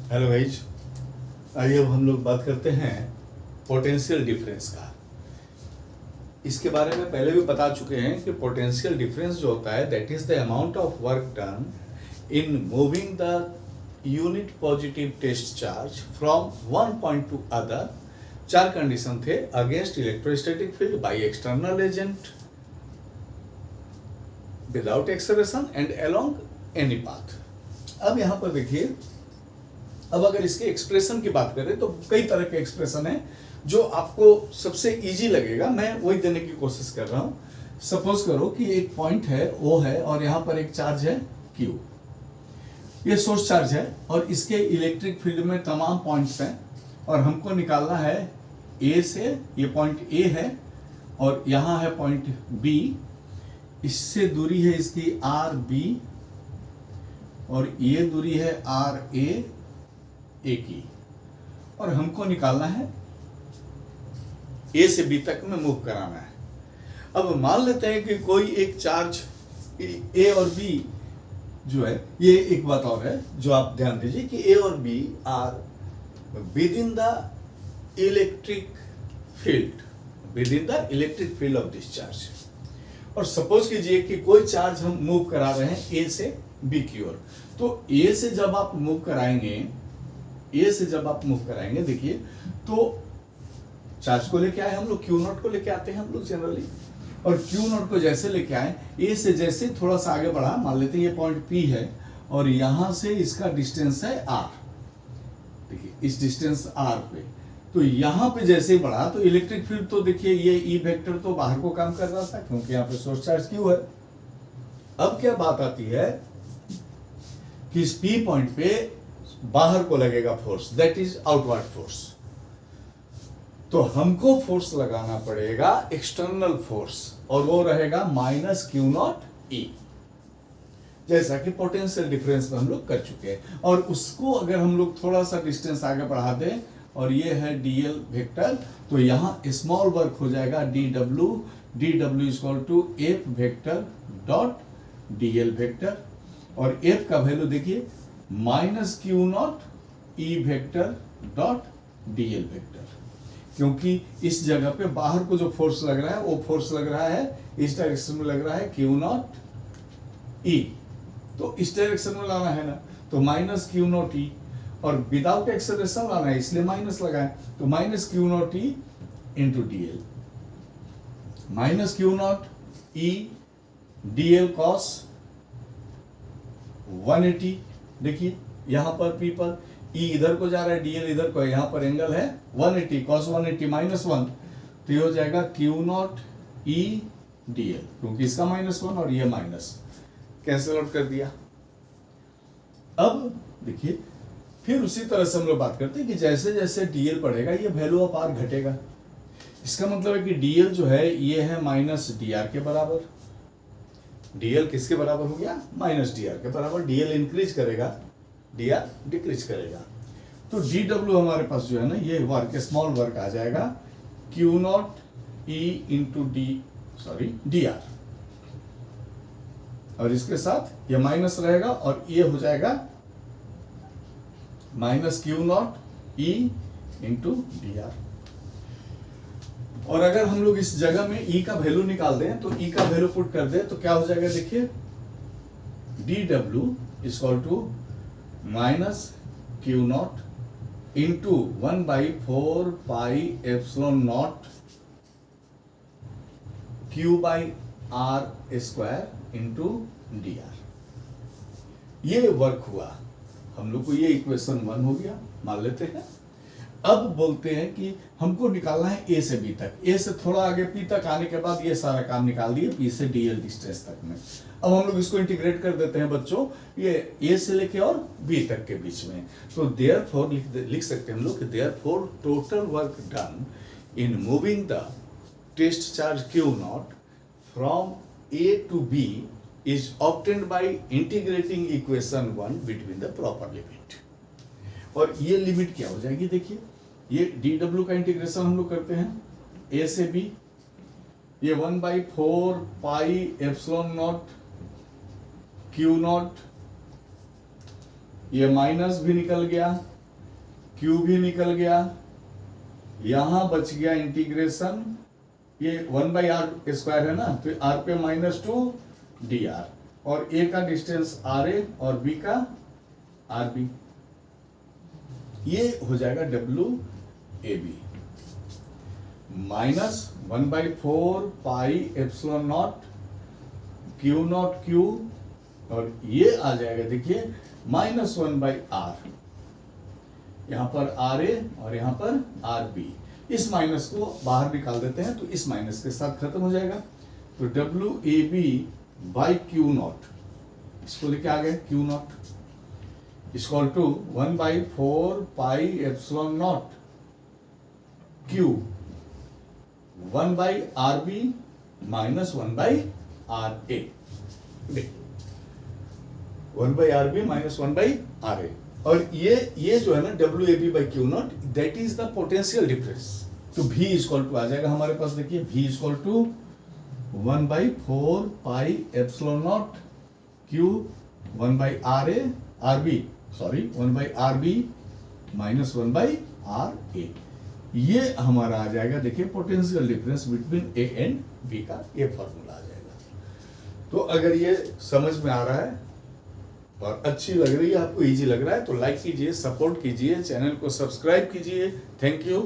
Hello guys, आइए अब हम लोग बात करते हैं पोटेंशियल डिफरेंस का। इसके बारे में पहले भी बता चुके हैं कि पोटेंशियल डिफरेंस जो होता है that is the amount of work done in moving the unit positive test charge from one point to other. चार कंडीशन थे: against electrostatic field, by external agent, without acceleration and along any path. अब यहाँ पर देखिए, अब अगर इसके expression की बात करें तो कई तरह के एक्सप्रेशन है जो आपको सबसे इजी लगेगा, मैं वही देने की कोशिश कर रहा हूं। सपोज करो कि एक पॉइंट है O है और यहां पर एक चार्ज है Q। ये सोर्स चार्ज है और इसके इलेक्ट्रिक फील्ड में तमाम पॉइंट्स हैं और हमको निकालना है A से। ये पॉइंट A है और यहां है पॉइंट B। इससे दूरी है इसकी RB और ये दूरी है RA की, और हमको निकालना है A से B तक में मूव कराना है। अब मान लेते हैं कि कोई एक चार्ज A और B जो है, ये एक बात और है जो आप ध्यान दीजिए कि A और B are within the electric field of this charge. और सपोज कीजिए कि कोई चार्ज हम मूव करा रहे हैं A से B की ओर, तो A से जब आप मूव कराएंगे देखिए, तो चार्ज को लेके आए हम लोग, Q नॉट को लेके आते हैं हम लोग जनरली, और Q नॉट को जैसे लेके आए A से जैसे थोड़ा सा आगे बढ़ा, मान लेते हैं ये पॉइंट P है और यहां से इसका डिस्टेंस है R। देखिए इस डिस्टेंस R पे, तो यहां पे जैसे ही बढ़ा तो इलेक्ट्रिक फील्ड तो देखिए ये E वेक्टर तो बाहर को काम कर रहा था क्योंकि यहाँ पे सोर्स चार्ज Q है। अब क्या बात आती है कि इस P पॉइंट पे बाहर को लगेगा force, that is outward force. तो हमको फोर्स लगाना पड़ेगा एक्सटर्नल फोर्स, और वो रहेगा -Q नॉट E, जैसा कि पोटेंशियल डिफरेंस में हम लोग कर चुके हैं। और उसको अगर हम लोग थोड़ा सा डिस्टेंस आगे बढ़ा दें और ये है dl वेक्टर, तो यहाँ स्मॉल वर्क हो जाएगा dw equal to F vector dot dl vector, और F का वैल्यू देखिए -Q nought E vector dot dl vector, क्योंकि इस जगह पे बाहर को जो फोर्स लग रहा है वो फोर्स लग रहा है इस डायरेक्शन में, लग रहा है Q नॉट E, तो इस डायरेक्शन में लाना है ना, तो -Q नॉट E, और विदाउट एक्सेलरेशन लाना है इसलिए माइनस लगाए, तो -Q nought E into dl, -Q nought E dl cos 180। देखिए यहां पर P पर E इधर को जा रहा है, dl इधर को है, यहां पर एंगल है 180, cos 180 -1, तो ये हो जाएगा Q नॉट E dl, क्योंकि इसका -1 और ये माइनस कैंसिल आउट कर दिया। अब देखिए फिर उसी तरह से हम लोग बात करते हैं कि जैसे जैसे dl बढ़ेगा ये वैल्यू ऑफ r घटेगा। इसका मतलब है कि dl जो है ये है -dr के बराबर। dl किसके बराबर हो गया? -dr के बराबर। dl इंक्रीज करेगा, dr डिक्रीज करेगा, तो dw हमारे पास जो है ना, ये वर्क, स्मॉल वर्क आ जाएगा Q nought E into dr, और इसके साथ ये माइनस रहेगा और ये हो जाएगा -Q nought E into dr। और अगर हम लोग इस जगह में E का वैल्यू निकाल दें, तो E का वैल्यू पुट कर दें तो क्या हो जाएगा? देखिए dw equal to -Q naught into 1/4 pi epsilon naught Q by R square into dr। ये वर्क हुआ, हम लोग को ये इक्वेशन 1 हो गया, मान लेते हैं। अब बोलते हैं कि हमको निकालना है A से B तक, A से थोड़ा आगे P तक आने के बाद ये सारा काम निकाल दिए P से dl डिस्टेंस तक में। अब हम लोग इसको इंटीग्रेट कर देते हैं बच्चों, ये A से लेके और B तक के बीच में, तो देयरफॉर लिख सकते हैं हम लोग कि therefore total work done in moving the test charge Q naught from A to B is obtained by integrating equation 1 between the proper limit। और ये लिमिट क्या हो जाएगी? देखिए ये dw का इंटीग्रेशन हम लोग करते हैं A से B, ये 1/4 pi epsilon naught Q not, ये माइनस भी निकल गया Q भी निकल गया, यहां बच गया इंटीग्रेशन, ये 1/r² है ना, तो r पे -2 dr, और a का डिस्टेंस RA और b का RB, ये हो जाएगा WAB -1/4 pi epsilon not Q0Q, और ये आ जाएगा देखिए -1/r, यहां पर RA और यहां पर RB, इस माइनस को बाहर निकाल देते हैं तो इस माइनस के साथ खत्म हो जाएगा, तो WAB/Q0, इसको लेके आ गए Q0 equal to 1/4 pi epsilon naught Q 1/RB minus 1/RA, 1/RB minus 1/RA, और ये जो है ना WAB/Q0, that is the potential difference, तो V इक्वल टू आ जाएगा हमारे पास, देखिए V equal to 1/4 pi epsilon naught Q 1/RB minus 1/RA, ये हमारा आ जाएगा देखिए potential difference between A and B का ये फॉर्मूला आ जाएगा। तो अगर ये समझ में आ रहा है और अच्छी लग रही है, आपको इजी लग रहा है, तो लाइक कीजिए, सपोर्ट कीजिए, चैनल को सब्सक्राइब कीजिए। Thank you.